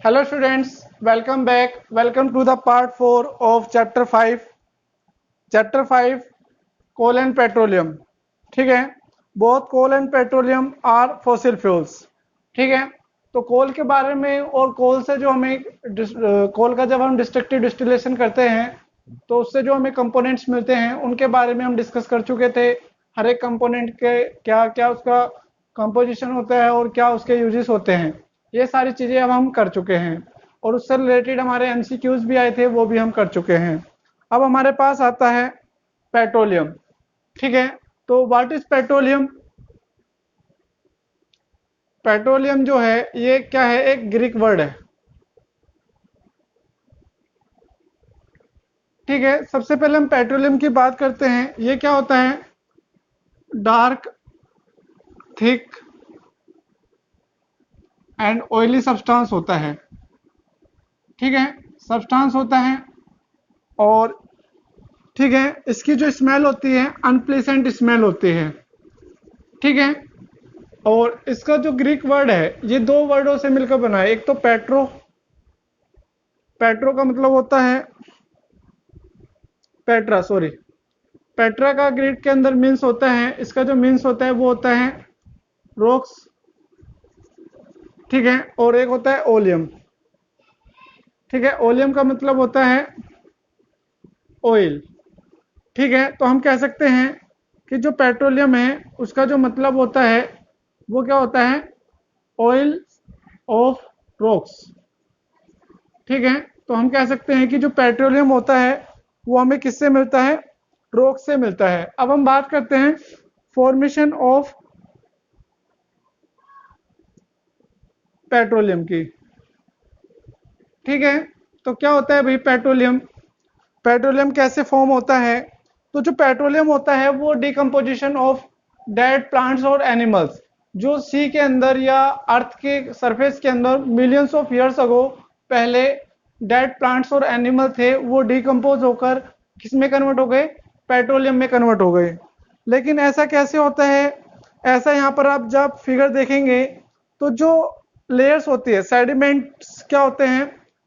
Hello students, welcome back. Welcome to the part 4 of chapter 5. Chapter 5 coal and petroleum. ठीक है, both coal and petroleum are fossil fuels. ठीक है, तो कोल के बारे में और कोल से जो हमें कोल का जब हम डिस्ट्रक्टिव डिस्टिलेशन करते हैं तो उससे जो हमें कंपोनेंट्स मिलते हैं उनके बारे में हम डिस्कस कर चुके थे। हर एक कंपोनेंट के क्या क्या उसका कंपोजिशन होता है और क्या उसके यूजेस होते हैं, ये सारी चीजें अब हम कर चुके हैं। और उससे रिलेटेड हमारे एमसीक्यूज भी आए थे, वो भी हम कर चुके हैं। अब हमारे पास आता है पेट्रोलियम। ठीक है, तो व्हाट इज पेट्रोलियम? पेट्रोलियम जो है ये क्या है, एक ग्रीक वर्ड है। ठीक है, सबसे पहले हम पेट्रोलियम की बात करते हैं। ये क्या होता है? Dark, thick and oily substance होता है। ठीक है, सब्सटेंस होता है। और ठीक है, इसकी जो स्मेल होती है अनप्लेसेंट स्मेल होती है। ठीक है, और इसका जो ग्रीक वर्ड है ये दो वर्डों से मिलकर बना है। एक तो पेट्रो, पेट्रो का मतलब होता है पेट्रा, सॉरी, पेट्रा का ग्रीक के अंदर मीन्स होता है, इसका जो मीन्स होता है वो होता है रॉक्स। ठीक है, और एक होता है ओलियम। ठीक है, ओलियम का मतलब होता है ऑयल। ठीक है, तो हम कह सकते हैं कि जो पेट्रोलियम है उसका जो मतलब होता है वो क्या होता है? Oil of rocks. ठीक है, तो हम कह सकते हैं कि जो पेट्रोलियम होता है वो हमें किससे मिलता है? रॉक से मिलता है। अब हम बात करते हैं फॉर्मेशन ऑफ पेट्रोलियम की। ठीक है, तो क्या होता है भाई पेट्रोलियम? पेट्रोलियम कैसे फॉर्म होता है? तो जो पेट्रोलियम होता है वो डिकम्पोजिशन ऑफ डेड प्लांट्स और एनिमल्स, जो सी के अंदर या अर्थ के सरफेस के अंदर मिलियंस ऑफ ईयर्स अगो पहले डेड प्लांट्स और एनिमल थे, वो डिकम्पोज होकर किस में कन्वर्ट हो गए? पेट्रोलियम में कन्वर्ट हो गए। लेकिन ऐसा कैसे होता है? ऐसा यहाँ पर आप जब फिगर देखेंगे तो जो लेयर्स होती है, सेडिमेंट्स क्या होते हैं?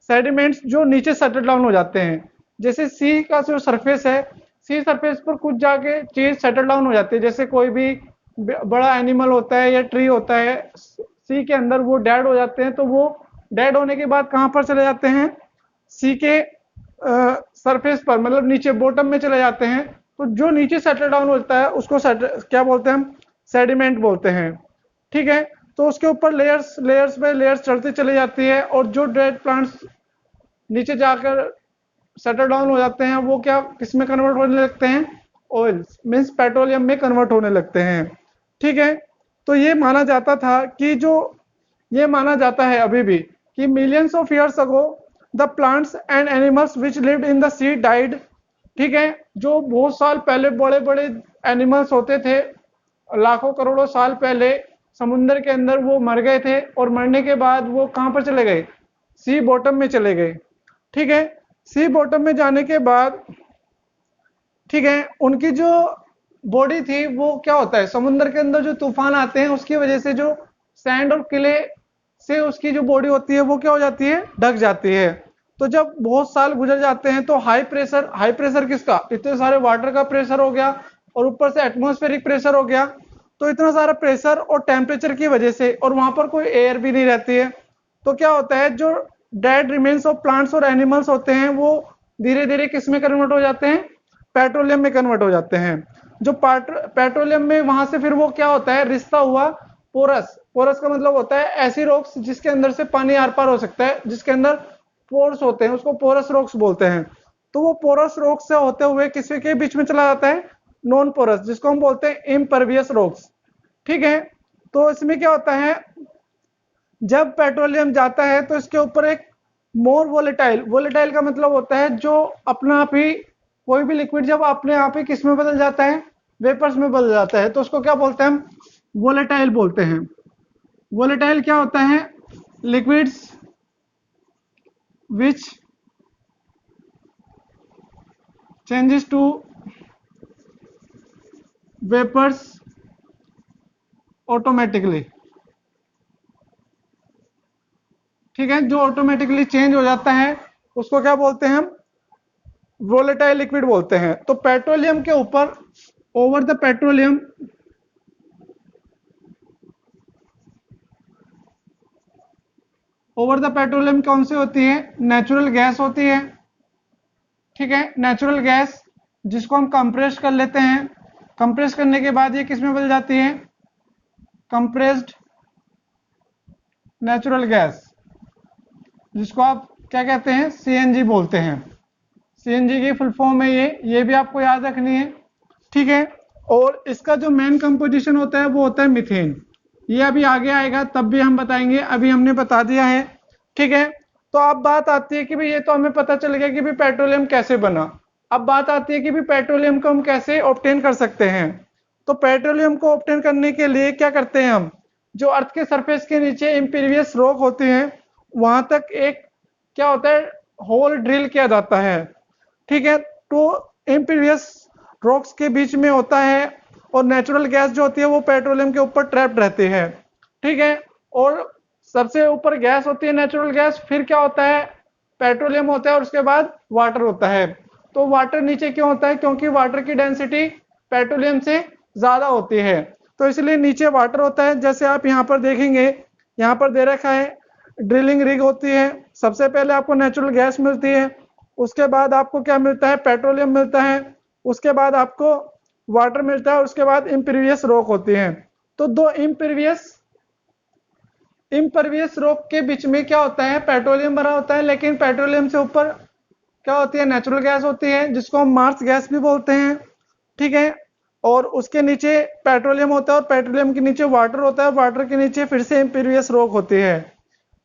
सेडिमेंट्स जो नीचे सेटल डाउन हो जाते हैं। जैसे सी का जो सरफेस है, सी सरफेस पर कुछ जाके चीज सेटल डाउन हो जाती है। जैसे कोई भी बड़ा एनिमल होता है या ट्री होता है, सी के अंदर वो डेड हो जाते हैं, तो वो डेड होने के बाद कहाँ पर चले जाते हैं? सी के सरफेस पर, मतलब नीचे बॉटम में चले जाते हैं। तो जो नीचे सेटल डाउन होता है उसको क्या बोलते हैं हम? सेडिमेंट बोलते हैं। ठीक है, तो उसके ऊपर लेयर्स लेयर्स पे लेयर्स चढ़ती चली जाती है, और जो डेड प्लांट्स नीचे जाकर सेटल डाउन हो जाते हैं वो क्या किस में कन्वर्ट होने लगते हैं? ऑयल मीन्स पेट्रोलियम में कन्वर्ट होने लगते हैं। ठीक है, तो ये माना जाता था कि जो ये माना जाता है अभी भी कि millions of years ago the plants and animals which lived in the she died. ठीक है, जो बहुत साल पहले बड़े बड़े एनिमल्स होते थे, लाखों करोड़ों साल पहले समुद्र के अंदर वो मर गए थे, और मरने के बाद वो कहां पर चले गए? सी बॉटम में चले गए। ठीक है, सी बॉटम में जाने के बाद ठीक है, उनकी जो बॉडी थी वो क्या होता है, समुद्र के अंदर जो तूफान आते हैं उसकी वजह से जो सैंड और किले से उसकी जो बॉडी होती है वो क्या हो जाती है? ढक जाती है। तो जब बहुत साल गुजर जाते हैं तो हाई प्रेशर किसका? इतने सारे वाटर का प्रेशर हो गया, और ऊपर से एटमॉस्फेरिक प्रेशर हो गया। तो इतना सारा प्रेशर और टेम्परेचर की वजह से, और वहां पर कोई एयर भी नहीं रहती है, तो क्या होता है? जो डेड रिमेन्स ऑफ प्लांट्स और एनिमल्स होते हैं वो धीरे धीरे किस में कन्वर्ट हो जाते हैं? पेट्रोलियम में कन्वर्ट हो जाते हैं। जो पेट्रोलियम में वहां से फिर वो क्या होता है? रिश्ता हुआ पोरस। पोरस का मतलब होता है ऐसी रॉक्स जिसके अंदर से पानी आर पार हो सकता है, जिसके अंदर पोर्स होते हैं, उसको पोरस रॉक्स बोलते हैं। तो वो पोरस रॉक्स से होते हुए किसी के बीच में चला जाता है? नॉन पोरस, जिसको हम बोलते हैं इम्परवियस रॉक्स। ठीक है, तो इसमें क्या होता है? जब पेट्रोलियम जाता है तो इसके ऊपर एक मोर वोलेटाइल, वोलेटाइल का मतलब होता है जो अपना आप ही, कोई भी लिक्विड जब अपने आप ही किस में बदल जाता है? वेपर्स में बदल जाता है, तो उसको क्या बोलते हैं हम? वोलेटाइल बोलते हैं। वोलेटाइल क्या होता है? Liquids which changes to vapours automatically. ठीक है, जो ऑटोमेटिकली चेंज हो जाता है उसको क्या बोलते हैं हम, वोलेटाइल लिक्विड बोलते हैं। तो पेट्रोलियम के ऊपर over the petroleum, over the petroleum कौन सी होती है, नेचुरल गैस होती है। ठीक है, नेचुरल गैस जिसको हम कंप्रेस कर लेते हैं, कंप्रेस करने के बाद ये किस में बदल जाती है, कंप्रेस्ड नेचुरल गैस, जिसको आप क्या कहते हैं, सीएनजी बोलते हैं। सीएनजी की फुल फॉर्म है ये भी आपको याद रखनी है। ठीक है, और इसका जो मेन कंपोजिशन होता है वो होता है मीथेन। ये अभी आगे आएगा तब भी हम बताएंगे, अभी हमने बता दिया है। ठीक है, तो अब बात आती है कि भाई ये तो हमें पता चल गया कि भाई पेट्रोलियम कैसे बना। अब बात आती है कि भाई पेट्रोलियम को हम कैसे ऑब्टेन कर सकते हैं। तो पेट्रोलियम को ऑब्टेन करने के लिए क्या करते हैं हम, जो अर्थ के सरफेस के नीचे इम्पीरियस रॉक होते हैं वहां तक एक क्या होता है, होल ड्रिल किया जाता है। ठीक है, तो इम्पीरियस रॉक्स के बीच में होता है और नेचुरल गैस जो होती है वो पेट्रोलियम के ऊपर ट्रैप्ड रहती है। ठीक है, और सबसे ऊपर गैस होती है नेचुरल गैस, फिर क्या होता है, पेट्रोलियम होता है और उसके बाद वाटर होता है। तो वाटर नीचे क्यों होता है, क्योंकि वाटर की डेंसिटी पेट्रोलियम से ज्यादा होती है, तो इसलिए नीचे वाटर होता है। जैसे आप यहाँ पर देखेंगे, यहाँ पर दे रखा है ड्रिलिंग रिग होती है, सबसे पहले आपको नेचुरल गैस मिलती है, उसके बाद आपको क्या मिलता है, पेट्रोलियम मिलता है, उसके बाद आपको वाटर मिलता है, उसके बाद इम्पीरियस रॉक होती है। तो दो इम्परवियस रॉक के बीच में क्या होता है, पेट्रोलियम भरा होता है, लेकिन पेट्रोलियम से ऊपर क्या होती है, नेचुरल गैस होती है जिसको हम मार्स गैस भी बोलते हैं। ठीक है, और उसके नीचे पेट्रोलियम होता है और पेट्रोलियम के नीचे वाटर होता है, वाटर के नीचे फिर से इम्पीरियस रॉक होती है।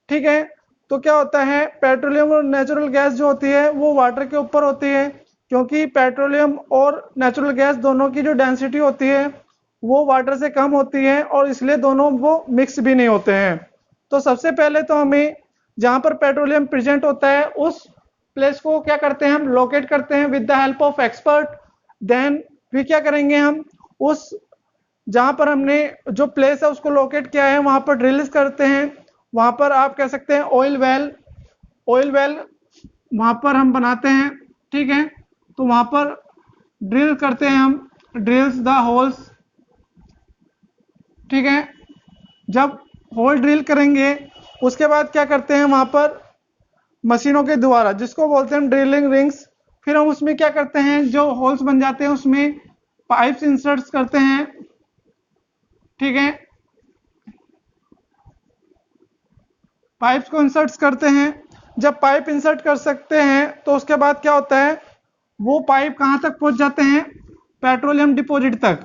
ठीक है, तो क्या होता है, पेट्रोलियम और नेचुरल गैस जो होती है वो वाटर के ऊपर होती है, क्योंकि पेट्रोलियम और नेचुरल गैस दोनों की जो डेंसिटी होती है वो वाटर से कम होती है और इसलिए दोनों वो मिक्स भी नहीं होते हैं। तो सबसे पहले तो हमें जहां पर पेट्रोलियम प्रेजेंट होता है उस प्लेस को क्या करते हैं, हम लोकेट करते हैं with the help of expert. Then फिर क्या करेंगे, हम उस जहां पर हमने जो प्लेस है उसको लोकेट किया है वहां पर ड्रिल्स करते हैं। वहां पर आप कह सकते हैं ऑयल वेल वहां पर हम बनाते हैं। ठीक है, तो वहां पर ड्रिल करते हैं हम, ड्रिल्स द होल्स। ठीक है, जब होल ड्रिल करेंगे उसके बाद क्या करते हैं, वहां पर मशीनों के द्वारा जिसको बोलते हैं ड्रिलिंग रिंग्स, फिर हम उसमें क्या करते हैं, जो होल्स बन जाते हैं उसमें पाइप्स इंसर्ट्स करते हैं। ठीक है, पाइप्स को इंसर्ट करते हैं। जब पाइप इंसर्ट कर सकते हैं तो उसके बाद क्या होता है, वो पाइप कहां तक पहुंच जाते हैं, पेट्रोलियम डिपॉजिट तक।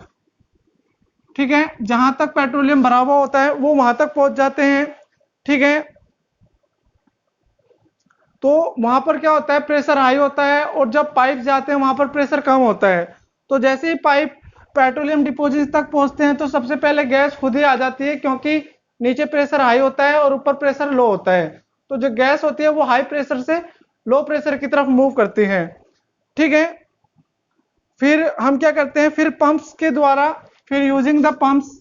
ठीक है, जहां तक पेट्रोलियम भरा हुआ होता है वो वहां तक पहुंच जाते हैं। ठीक है, तो वहां पर क्या होता है, प्रेशर हाई होता है और जब पाइप जाते हैं वहां पर प्रेशर कम होता है। तो जैसे ही पाइप पेट्रोलियम डिपॉजिट तक पहुंचते हैं तो सबसे पहले गैस खुद ही आ जाती है, क्योंकि नीचे प्रेशर हाई होता है और ऊपर प्रेशर लो होता है। तो जो गैस होती है वो हाई प्रेशर से लो प्रेशर की तरफ मूव करती है। ठीक है, फिर हम क्या करते हैं, फिर पंप्स के द्वारा, फिर using the pumps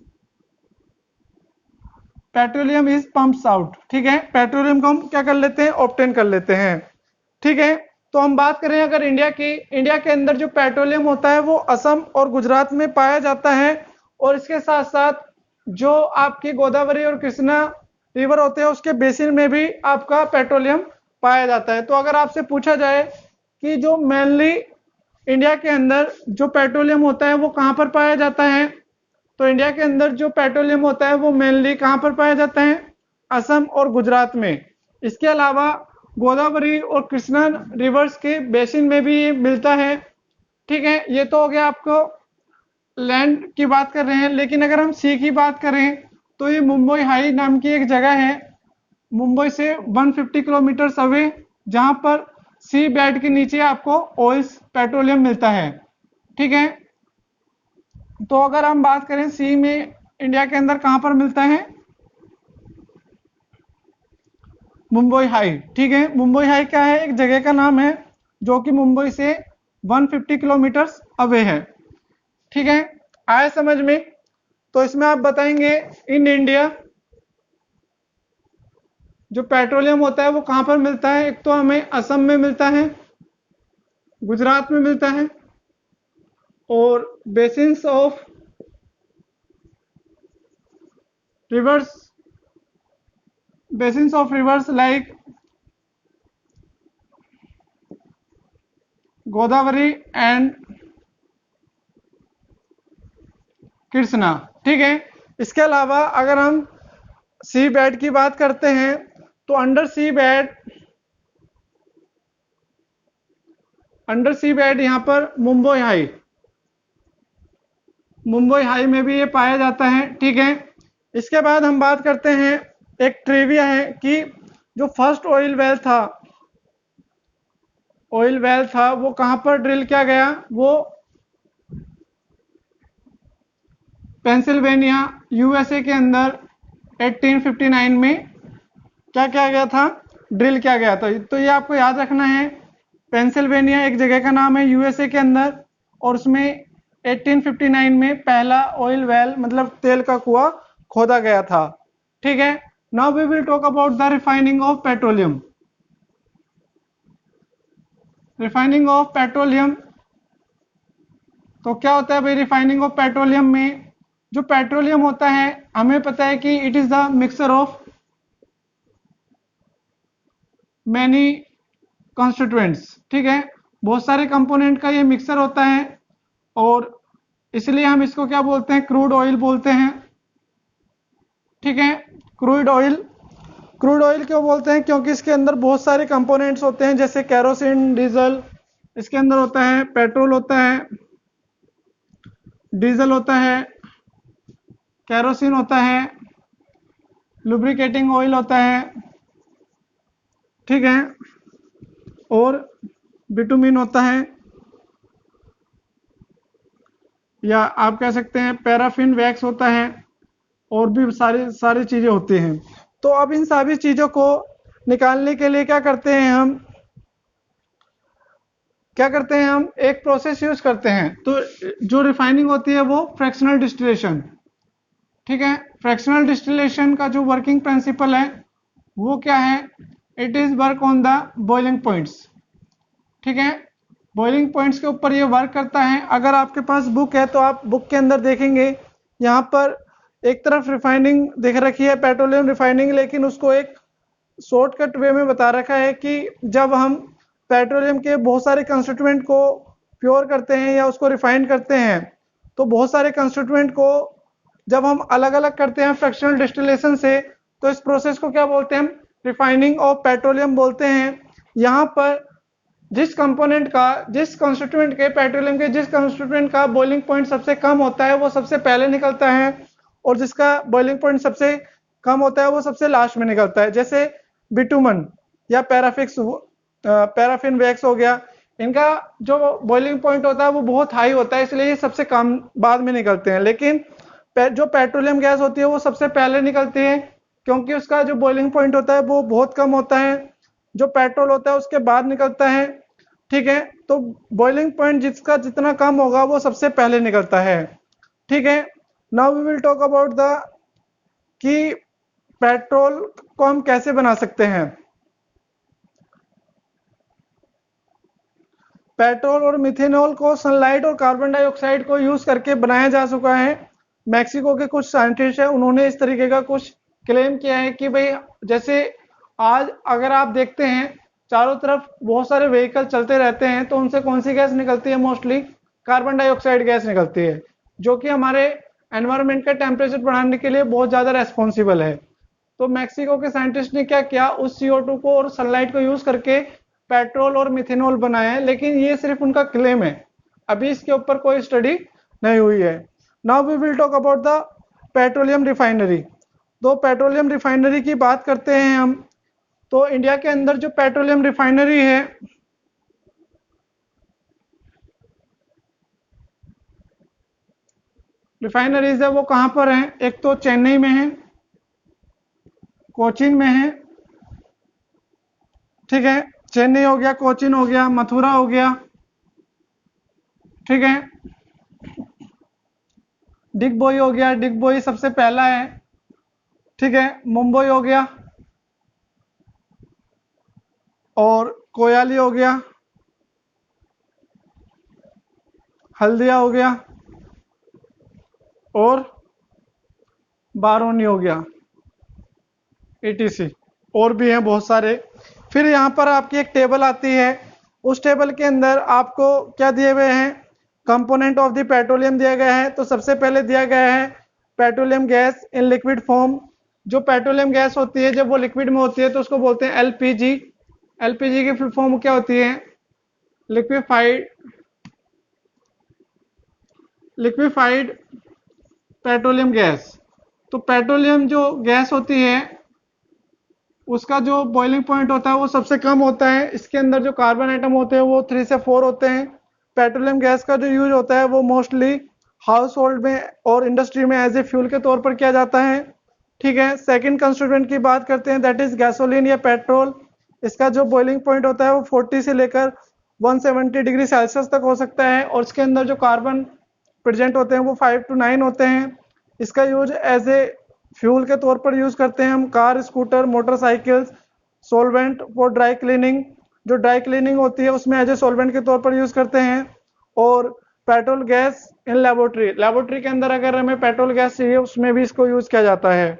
petroleum is pumps out. ठीक है, पेट्रोलियम को हम क्या कर लेते हैं, ऑब्टेन कर लेते हैं। ठीक है, तो हम बात करें अगर इंडिया की, इंडिया के अंदर जो पेट्रोलियम होता है वो असम और गुजरात में पाया जाता है, और इसके साथ साथ जो आपकी गोदावरी और कृष्णा रिवर होते हैं उसके बेसिन में भी आपका पेट्रोलियम पाया जाता है। तो अगर आपसे पूछा जाए कि जो मेनली इंडिया के अंदर जो पेट्रोलियम होता है वो कहाँ पर पाया जाता है, तो इंडिया के अंदर जो पेट्रोलियम होता है वो मेनली कहाँ पर पाया जाता है, असम और गुजरात में। इसके अलावा गोदावरी और कृष्णा रिवर्स के बेसिन में भी ये मिलता है। ठीक है, ये तो हो गया आपको लैंड की बात कर रहे हैं, लेकिन अगर हम सी की बात करें तो ये मुंबई हाई नाम की एक जगह है, मुंबई से 150 किलोमीटर अवे, जहां पर सी बेड के नीचे आपको ऑयल्स पेट्रोलियम मिलता है। ठीक है, तो अगर हम बात करें सी में इंडिया के अंदर कहां पर मिलता है, मुंबई हाई। ठीक है, मुंबई हाई क्या है, एक जगह का नाम है जो कि मुंबई से 150 किलोमीटर अवे है। ठीक है, आए समझ में। तो इसमें आप बताएंगे इन इंडिया जो पेट्रोलियम होता है वो कहाँ पर मिलता है? एक तो हमें असम में मिलता है, गुजरात में मिलता है, और basins of reverse, basins of reverse like Godavari and Krishna. ठीक है। इसके अलावा अगर हम सी बेड की बात करते हैं तो अंडर सी बेड यहाँ पर मुंबई हाई में भी ये पाया जाता है। ठीक है। इसके बाद हम बात करते हैं, एक ट्रिविया है कि जो फर्स्ट ऑयल वेल था वो कहाँ पर ड्रिल किया गया? वो पेंसिल्वेनिया यूएसए के अंदर 1859 में क्या किया गया था? ड्रिल किया गया था। तो ये आपको याद रखना है, पेंसिल्वेनिया एक जगह का नाम है यूएसए के अंदर, और उसमें 1859 में पहला ऑयल वेल मतलब तेल का कुआं खोदा गया था। ठीक है। Now we will talk about the refining of petroleum. Refining of petroleum, तो क्या होता है भाई रिफाइनिंग ऑफ पेट्रोलियम में? जो पेट्रोलियम होता है हमें पता है कि it is the mixture of many constituents. ठीक है। बहुत सारे कंपोनेंट का ये मिक्सचर होता है, और इसलिए हम इसको क्या बोलते हैं? क्रूड ऑयल बोलते हैं। ठीक है। क्रूड ऑयल क्यों बोलते हैं? क्योंकि इसके अंदर बहुत सारे कंपोनेंट्स होते हैं, जैसे कैरोसिन, डीजल, इसके अंदर होता है पेट्रोल, होता है डीजल, होता है कैरोसिन, होता है लुब्रिकेटिंग ऑयल, होता है। ठीक है। और बिटुमिन होता है, या आप कह सकते हैं पैराफिन वैक्स होता है, और भी सारी सारी चीजें होती हैं। तो अब इन सभी चीजों को निकालने के लिए क्या करते हैं हम एक प्रोसेस यूज करते हैं। तो जो रिफाइनिंग होती है वो फ्रैक्शनल डिस्टिलेशन। ठीक है। फ्रैक्शनल डिस्टिलेशन का जो वर्किंग प्रिंसिपल है वो क्या है? It is work on the boiling points. ठीक है। बॉइलिंग पॉइंट्स के ऊपर ये वर्क करता है। अगर आपके पास बुक है तो आप बुक के अंदर देखेंगे, यहाँ पर एक तरफ रिफाइनिंग दिख रखी है, पेट्रोलियम रिफाइनिंग, लेकिन उसको एक शॉर्टकट वे में बता रखा है कि जब हम पेट्रोलियम के बहुत सारे कंस्टिट्यूएंट को प्योर करते हैं या उसको रिफाइन करते हैं, तो बहुत सारे कंस्टिट्यूएंट को जब हम अलग अलग करते हैं फ्रैक्शनल डिस्टिलेशन से, तो इस प्रोसेस को क्या बोलते हैं? हम रिफाइनिंग ऑफ पेट्रोलियम बोलते हैं। यहाँ पर जिस कंस्टिट्यूएंट के पेट्रोलियम के जिस कंस्टिट्यूएंट का बॉइलिंग पॉइंट सबसे कम होता है वो सबसे पहले निकलता है, और जिसका बॉइलिंग पॉइंट सबसे कम होता है वो सबसे लास्ट में निकलता है। जैसे बिटुमन या पैराफिन वैक्स हो गया, इनका जो बॉइलिंग पॉइंट होता है वो बहुत हाई होता है, इसलिए ये सबसे कम बाद में निकलते हैं। लेकिन जो पेट्रोलियम गैस होती है वो सबसे पहले निकलती है, क्योंकि उसका जो बॉइलिंग पॉइंट होता है वो बहुत कम होता है। जो पेट्रोल होता है उसके बाद निकलता है। ठीक है। तो बॉइलिंग पॉइंट जिसका जितना कम होगा वो सबसे पहले निकलता है। ठीक है। Now we will talk about the कि पेट्रोल को हम कैसे बना सकते हैं। पेट्रोल और मिथेनॉल को सनलाइट और कार्बन डाइऑक्साइड को यूज करके बनाया जा चुका है। मैक्सिको के कुछ साइंटिस्ट हैं, उन्होंने इस तरीके का कुछ क्लेम किया है कि भाई जैसे आज अगर आप देखते हैं चारों तरफ बहुत सारे व्हीकल चलते रहते हैं, तो उनसे कौन सी गैस निकलती है? मोस्टली कार्बन डाइऑक्साइड गैस निकलती है, जो कि हमारे एनवायरनमेंट का टेम्परेचर बढ़ाने के लिए बहुत ज्यादा रेस्पॉन्सिबल है। तो मैक्सिको के साइंटिस्ट ने क्या किया, उस CO2 को और सनलाइट को यूज करके पेट्रोल और मिथेनॉल बनाया है, लेकिन ये सिर्फ उनका क्लेम है, अभी इसके ऊपर कोई स्टडी नहीं हुई है। Now we will talk about the petroleum refinery. तो पेट्रोलियम रिफाइनरी की बात करते हैं हम, तो इंडिया के अंदर जो पेट्रोलियम रिफाइनरी है रिफाइनरीज है वो कहां पर है? एक तो चेन्नई में है, कोचीन में है। ठीक है। चेन्नई हो गया, कोचीन हो गया, मथुरा हो गया। ठीक है। डिगबोई हो गया, डिगबोई सबसे पहला है। ठीक है। मुंबई हो गया, और कोयाली हो गया, हल्दिया हो गया और बारोनी हो गया, etc। और भी हैं बहुत सारे। फिर यहाँ पर आपकी एक टेबल आती है, उस टेबल के अंदर आपको क्या दिए हुए हैं, कंपोनेंट ऑफ द पेट्रोलियम दिया गया है। तो सबसे पहले दिया गया है petroleum gas in liquid form. जो पेट्रोलियम गैस होती है जब वो लिक्विड में होती है तो उसको बोलते हैं एलपीजी। एलपीजी की फुल फॉर्म क्या होती है, लिक्विफाइड पेट्रोलियम गैस। तो पेट्रोलियम जो गैस होती है उसका जो बॉइलिंग पॉइंट होता है वो सबसे कम होता है। इसके अंदर जो कार्बन एटम होते हैं वो 3 से 4 होते हैं। पेट्रोलियम गैस का जो यूज होता है वो मोस्टली हाउस होल्ड में और इंडस्ट्री में एज ए फ्यूल के तौर पर किया जाता है। ठीक है, सेकंड कंस्टिट्यूएंट की बात करते हैं, दैट इज गैसोलीन या पेट्रोल। इसका जो बॉइलिंग पॉइंट होता है वो 40 से लेकर 170 डिग्री सेल्सियस तक हो सकता है और इसके अंदर जो कार्बन प्रेजेंट होते हैं वो 5 to 9 होते हैं। इसका यूज एज ए फ्यूल के तौर पर यूज करते हैं हम car, scooter, motorcycles. Solvent for dry cleaning, जो ड्राई क्लीनिंग होती है उसमें एज ए सोलवेंट के तौर पर यूज करते हैं। और पेट्रोल गैस इन लेबोरेटरी के अंदर अगर हमें पेट्रोल गैस चाहिए उसमें भी इसको यूज किया जाता है।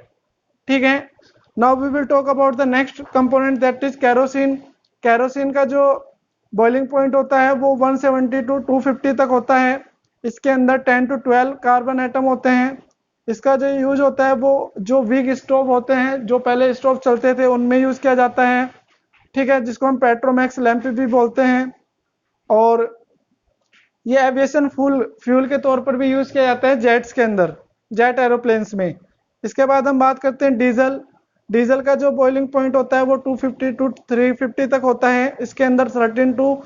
ठीक है, now we will talk about the next component that is kerosene. Kerosene का जो बॉइलिंग पॉइंट होता है वो 170 to 250 तक होता है। इसके अंदर 10 to 12 कार्बन एटम होते हैं। इसका जो यूज होता है वो जो विग स्टोव होते हैं, जो पहले स्टोव चलते थे उनमें यूज किया जाता है। ठीक है, जिसको हम पेट्रोमैक्स लैंप भी बोलते हैं। और ये एविएशन फ्यूल के तौर पर भी यूज किया जाता है जेट्स के अंदर, जेट एरोप्लेन्स में। इसके बाद हम बात करते हैं डीजल। डीजल का जो बॉइलिंग पॉइंट होता है वो 250 to 350 तक होता है। इसके अंदर 13 to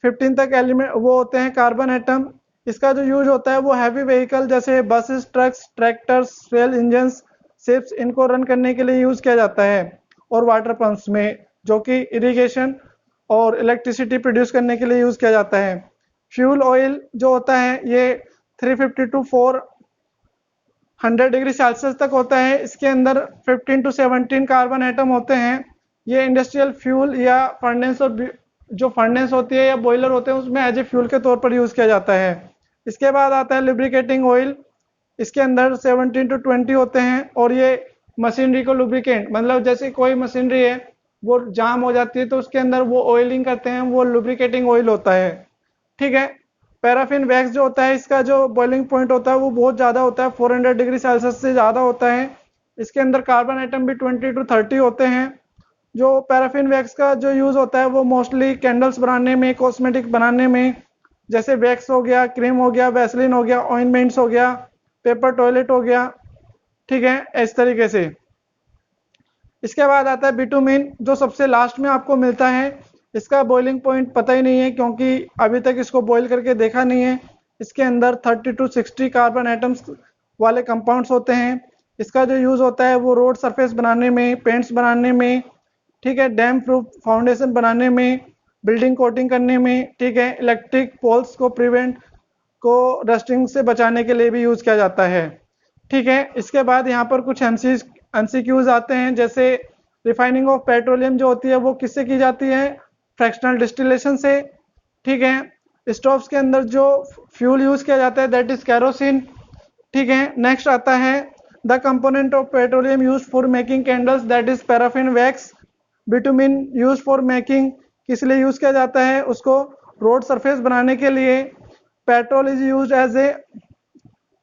15 तक एलिमेंट वो होते हैं कार्बन एटम। इसका जो यूज होता है वो हैवी व्हीकल जैसे buses, trucks, tractors, rail engines, ships, इनको रन करने के लिए यूज किया जाता है। और वाटर पंप्स में, जो कि इरिगेशन और इलेक्ट्रिसिटी प्रोड्यूस करने के लिए यूज किया जाता है। फ्यूल ऑयल जो होता है ये 350 to 400 डिग्री सेल्सियस तक होता है। इसके अंदर 15 to 17 कार्बन एटम होते हैं। ये इंडस्ट्रियल फ्यूल या फर्नेस और जो फर्नेस होती है या बॉयलर होते हैं उसमें एज ए फ्यूल के तौर पर यूज किया जाता है। इसके बाद आता है लुब्रिकेटिंग ऑयल। इसके अंदर 17 to 20 होते हैं और ये मशीनरी को लुब्रिकेंट, मतलब जैसे कोई मशीनरी है वो जाम हो जाती है तो उसके अंदर वो ऑयलिंग करते हैं, वो लुब्रिकेटिंग ऑयल होता है। ठीक है, पैराफिन वैक्स जो होता है इसका जो बॉइलिंग पॉइंट होता है वो बहुत ज़्यादा होता है, 400 डिग्री सेल्सियस से ज़्यादा होता है। इसके अंदर कार्बन आइटम भी 20 to 30 होते हैं। जो पैराफिन वैक्स का जो यूज़ होता है वो मोस्टली कैंडल्स बनाने में, कॉस्मेटिक बनाने में, जैसे वैक्स हो गया, क्रीम हो गया, वैसलिन हो गया, ऑइंटमेंट्स हो गया, पेपर टॉयलेट हो गया। ठीक है, इस तरीके से। इसके बाद आता है बिटुमिन, जो सबसे लास्ट में आपको मिलता है। इसका बॉइलिंग पॉइंट पता ही नहीं है क्योंकि अभी तक इसको बॉईल करके देखा नहीं है। इसके अंदर 30 to 60 कार्बन एटम्स वाले कंपाउंड्स होते हैं। इसका जो यूज़ होता है वो रोड सरफेस बनाने में, पेंट्स बनाने में, ठीक है, डैम प्रूफ फाउंडेशन बनाने में, बिल्डिंग कोटिंग करने में, ठीक है, इलेक्ट्रिक पोल्स को प्रिवेंट को रस्टिंग से बचाने के लिए भी यूज़ किया जाता है। ठीक है, इसके बाद यहाँ पर कुछ एमसीक्यूज आते हैं, जैसे रिफाइनिंग ऑफ पेट्रोलियम जो होती है वो किससे की जाती है, फ्रैक्शनल डिस्टिलेशन से। ठीक है, स्टोव्स के अंदर जो फ्यूल यूज किया जाता है दैट इज कैरोसिन। ठीक है, नेक्स्ट आता है the component of petroleum use for making candles that is paraffin wax. Bitumen use for making, किस लिए यूज किया जाता है, उसको रोड सरफेस बनाने के लिए। Petrol is use as a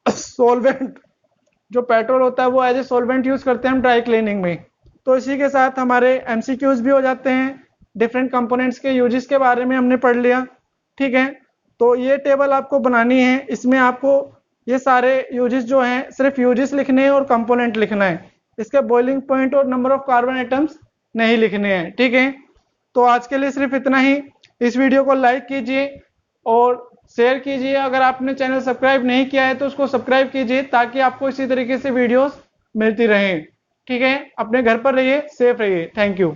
solvent, जो पेट्रोल होता है वो एज ए सोलवेंट यूज करते हैं हम ड्राई क्लीनिंग में। तो इसी के साथ हमारे एमसीक्यूज भी हो जाते हैं। डिफरेंट कंपोनेंट्स के यूजेस के बारे में हमने पढ़ लिया। ठीक है, तो ये टेबल आपको बनानी है, इसमें आपको ये सारे यूजेस जो हैं सिर्फ यूजेस लिखने हैं और कंपोनेंट लिखना है। इसके बॉइलिंग पॉइंट और नंबर ऑफ कार्बन आइटम्स नहीं लिखने हैं। ठीक है, तो आज के लिए सिर्फ इतना ही। इस वीडियो को लाइक कीजिए और शेयर कीजिए। अगर आपने चैनल सब्सक्राइब नहीं किया है तो उसको सब्सक्राइब कीजिए ताकि आपको इसी तरीके से वीडियोस मिलती रहें। ठीक है, अपने घर पर रहिए, सेफ रहिए। Thank you.